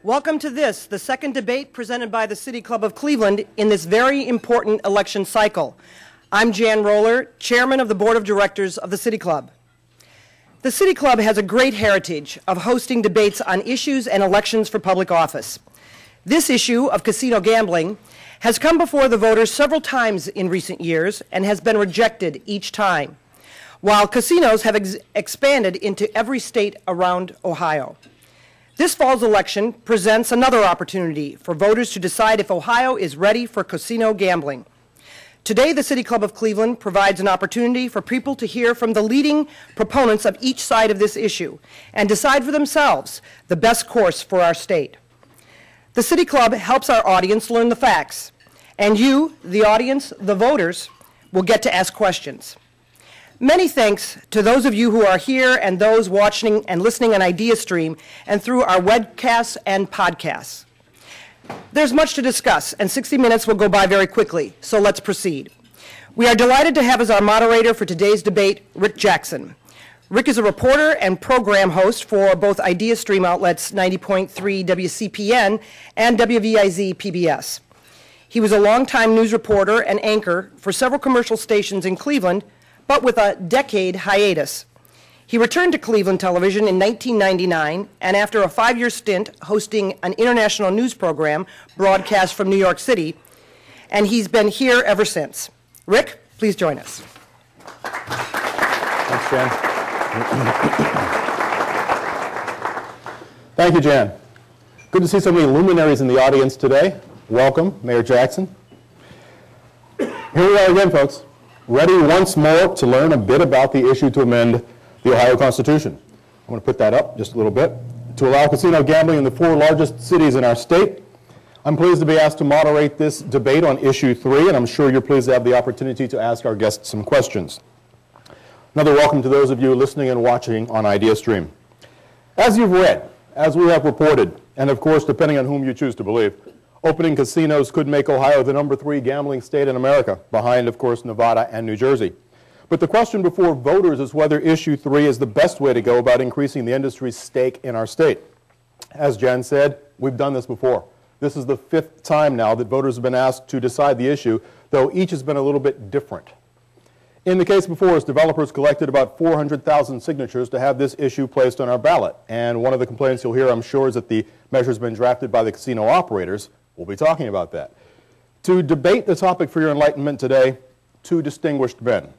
Welcome to this, the second debate presented by the City Club of Cleveland in this very important election cycle. I'm Jan Roller, Chairman of the Board of Directors of the City Club. The City Club has a great heritage of hosting debates on issues and elections for public office. This issue of casino gambling has come before the voters several times in recent years and has been rejected each time, while casinos have expanded into every state around Ohio. This fall's election presents another opportunity for voters to decide if Ohio is ready for casino gambling. Today, the City Club of Cleveland provides an opportunity for people to hear from the leading proponents of each side of this issue and decide for themselves the best course for our state. The City Club helps our audience learn the facts, and you, the audience, the voters, will get to ask questions. Many thanks to those of you who are here and those watching and listening on ideastream and through our webcasts and podcasts. There's much to discuss, and 60 minutes will go by very quickly, so let's proceed. We are delighted to have as our moderator for today's debate, Rick Jackson. Rick is a reporter and program host for both ideastream outlets 90.3 WCPN and WVIZ PBS. He was a longtime news reporter and anchor for several commercial stations in Cleveland, but with a decade hiatus. He returned to Cleveland television in 1999, and after a 5-year stint hosting an international news program broadcast from New York City, and he's been here ever since. Rick, please join us. Thanks, Jan. Thank you, Jan. Good to see so many luminaries in the audience today. Welcome, Mayor Jackson. Here we are again, folks. Ready once more to learn a bit about the issue to amend the Ohio Constitution. I'm going to put that up just a little bit. To allow casino gambling in the 4 largest cities in our state. I'm pleased to be asked to moderate this debate on issue 3, and I'm sure you're pleased to have the opportunity to ask our guests some questions. Another welcome to those of you listening and watching on ideastream. As you've read, as we have reported, and of course, depending on whom you choose to believe, opening casinos could make Ohio the number 3 gambling state in America, behind, of course, Nevada and New Jersey. But the question before voters is whether issue 3 is the best way to go about increasing the industry's stake in our state. As Jan said, we've done this before. This is the 5th time now that voters have been asked to decide the issue, though each has been a little bit different. In the case before us, developers collected about 400,000 signatures to have this issue placed on our ballot. And one of the complaints you'll hear, I'm sure, is that the measure's been drafted by the casino operators. We'll be talking about that. To debate the topic for your enlightenment today, 2 distinguished men.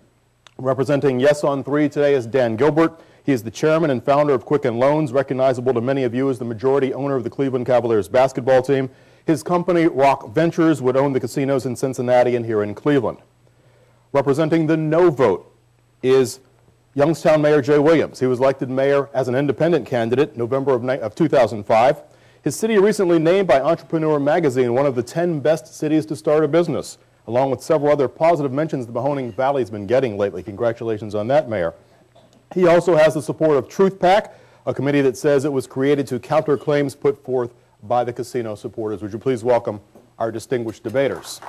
Representing Yes on 3 today is Dan Gilbert. He is the chairman and founder of Quicken Loans, recognizable to many of you as the majority owner of the Cleveland Cavaliers basketball team. His company, Rock Ventures, would own the casinos in Cincinnati and here in Cleveland. Representing the no vote is Youngstown Mayor Jay Williams. He was elected mayor as an independent candidate November of 2005. His city recently named by Entrepreneur magazine one of the 10 best cities to start a business, along with several other positive mentions the Mahoning Valley's been getting lately. Congratulations on that, Mayor. He also has the support of Truth PAC, a committee that says it was created to counter claims put forth by the casino supporters. Would you please welcome our distinguished debaters.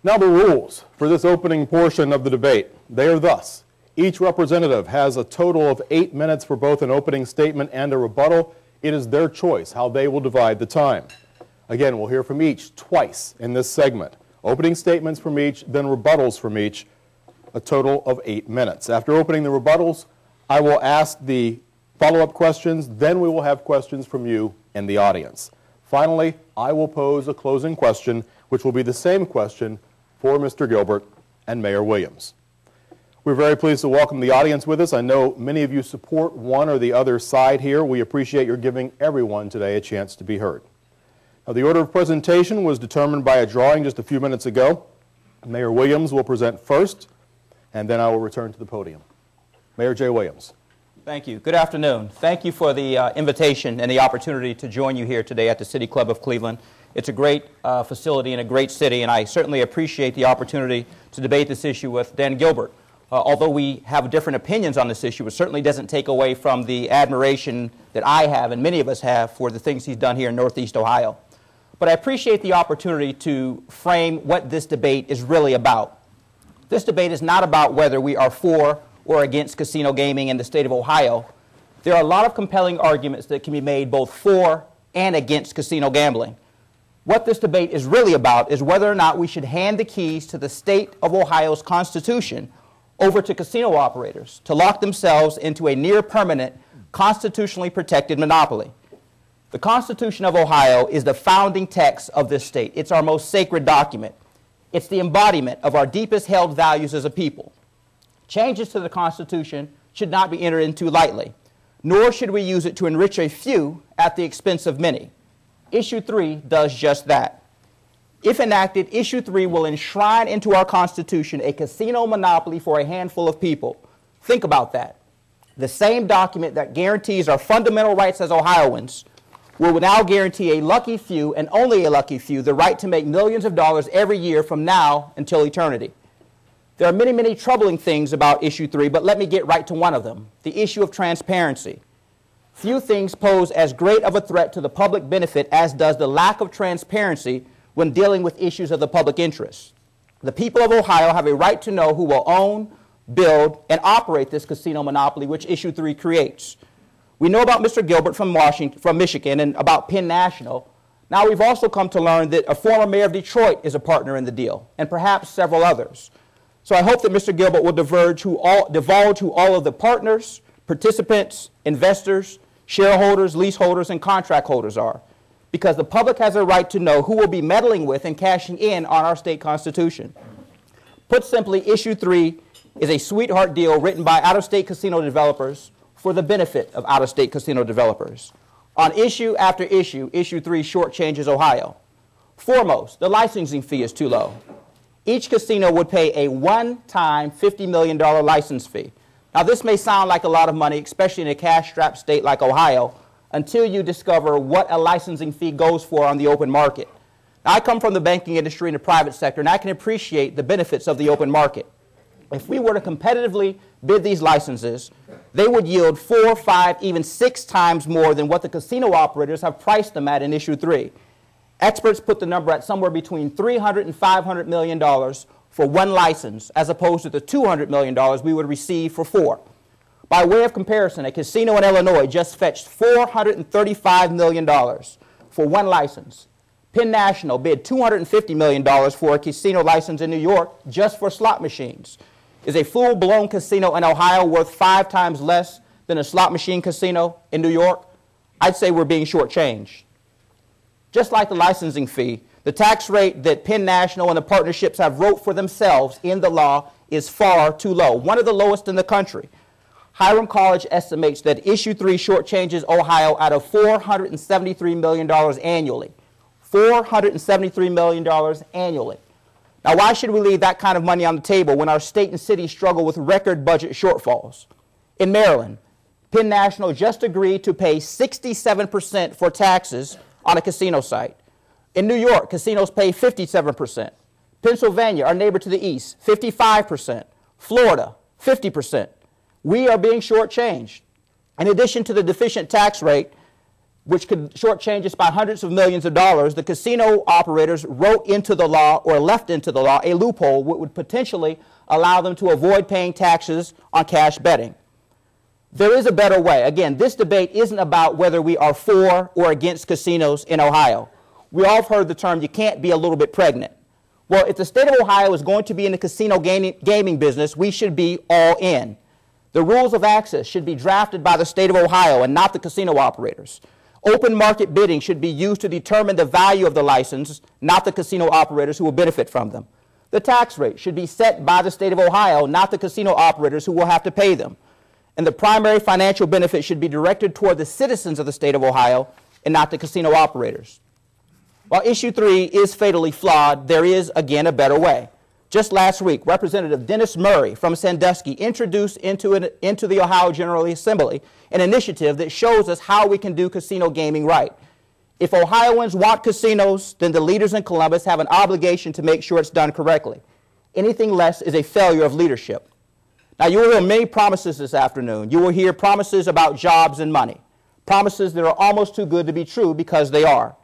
Now the rules for this opening portion of the debate. They are thus. Each representative has a total of 8 minutes for both an opening statement and a rebuttal. It is their choice how they will divide the time. Again, we'll hear from each twice in this segment. Opening statements from each, then rebuttals from each, a total of 8 minutes. After opening the rebuttals, I will ask the follow-up questions, then we will have questions from you in the audience. Finally, I will pose a closing question, which will be the same question for Mr. Gilbert and Mayor Williams. We're very pleased to welcome the audience with us. I know many of you support one or the other side here. We appreciate your giving everyone today a chance to be heard. Now, the order of presentation was determined by a drawing just a few minutes ago. Mayor Williams will present first, and then I will return to the podium. Mayor Jay Williams. Thank you. Good afternoon. Thank you for the invitation and the opportunity to join you here today at the City Club of Cleveland. It's a great facility in a great city, and I certainly appreciate the opportunity to debate this issue with Dan Gilbert. Although we have different opinions on this issue, it certainly doesn't take away from the admiration that I have and many of us have for the things he's done here in Northeast Ohio. But I appreciate the opportunity to frame what this debate is really about. This debate is not about whether we are for or against casino gaming in the state of Ohio, there are a lot of compelling arguments that can be made both for and against casino gambling. What this debate is really about is whether or not we should hand the keys to the state of Ohio's Constitution over to casino operators to lock themselves into a near-permanent, constitutionally protected monopoly. The Constitution of Ohio is the founding text of this state. It's our most sacred document. It's the embodiment of our deepest held values as a people. Changes to the Constitution should not be entered into lightly, nor should we use it to enrich a few at the expense of many. Issue 3 does just that. If enacted, Issue 3 will enshrine into our Constitution a casino monopoly for a handful of people. Think about that. The same document that guarantees our fundamental rights as Ohioans will now guarantee a lucky few, and only a lucky few, the right to make millions of dollars every year from now until eternity. There are many, many troubling things about Issue 3, but let me get right to one of them, the issue of transparency. Few things pose as great of a threat to the public benefit as does the lack of transparency when dealing with issues of the public interest. The people of Ohio have a right to know who will own, build, and operate this casino monopoly which Issue 3 creates. We know about Mr. Gilbert from Michigan, and about Penn National. Now we've also come to learn that a former mayor of Detroit is a partner in the deal, and perhaps several others. So I hope that Mr. Gilbert will divulge who all of the partners, participants, investors, shareholders, leaseholders, and contract holders are, because the public has a right to know who will be meddling with and cashing in on our state constitution. Put simply, Issue 3 is a sweetheart deal written by out-of-state casino developers for the benefit of out-of-state casino developers. On issue after issue, Issue 3 shortchanges Ohio. Foremost, the licensing fee is too low. Each casino would pay a one-time $50 million license fee. Now, this may sound like a lot of money, especially in a cash-strapped state like Ohio, until you discover what a licensing fee goes for on the open market. Now, I come from the banking industry and the private sector, and I can appreciate the benefits of the open market. If we were to competitively bid these licenses, they would yield 4, 5, even 6 times more than what the casino operators have priced them at in Issue 3. Experts put the number at somewhere between $300 and $500 million for one license, as opposed to the $200 million we would receive for 4. By way of comparison, a casino in Illinois just fetched $435 million for one license. Penn National bid $250 million for a casino license in New York just for slot machines. Is a full-blown casino in Ohio worth 5 times less than a slot machine casino in New York? I'd say we're being shortchanged. Just like the licensing fee, the tax rate that Penn National and the partnerships have wrote for themselves in the law is far too low, one of the lowest in the country. Hiram College estimates that Issue 3 shortchanges Ohio out of $473 million annually. $473 million annually. Now, why should we leave that kind of money on the table when our state and city struggle with record budget shortfalls? In Maryland, Penn National just agreed to pay 67% for taxes on a casino site. In New York, casinos pay 57%. Pennsylvania, our neighbor to the east, 55%. Florida, 50%. We are being shortchanged. In addition to the deficient tax rate, which could shortchange us by hundreds of millions of dollars, the casino operators wrote into the law, or left into the law, a loophole which would potentially allow them to avoid paying taxes on cash betting. There is a better way. Again, this debate isn't about whether we are for or against casinos in Ohio. We all have heard the term, you can't be a little bit pregnant. Well, if the state of Ohio is going to be in the casino gaming business, we should be all in. The rules of access should be drafted by the state of Ohio and not the casino operators. Open market bidding should be used to determine the value of the license, not the casino operators who will benefit from them. The tax rate should be set by the state of Ohio, not the casino operators who will have to pay them. And the primary financial benefit should be directed toward the citizens of the state of Ohio and not the casino operators. While Issue 3 is fatally flawed, there is, again, a better way. Just last week, Representative Dennis Murray from Sandusky introduced into the Ohio General Assembly an initiative that shows us how we can do casino gaming right. If Ohioans want casinos, then the leaders in Columbus have an obligation to make sure it's done correctly. Anything less is a failure of leadership. Now, you will hear many promises this afternoon. You will hear promises about jobs and money, promises that are almost too good to be true because they are.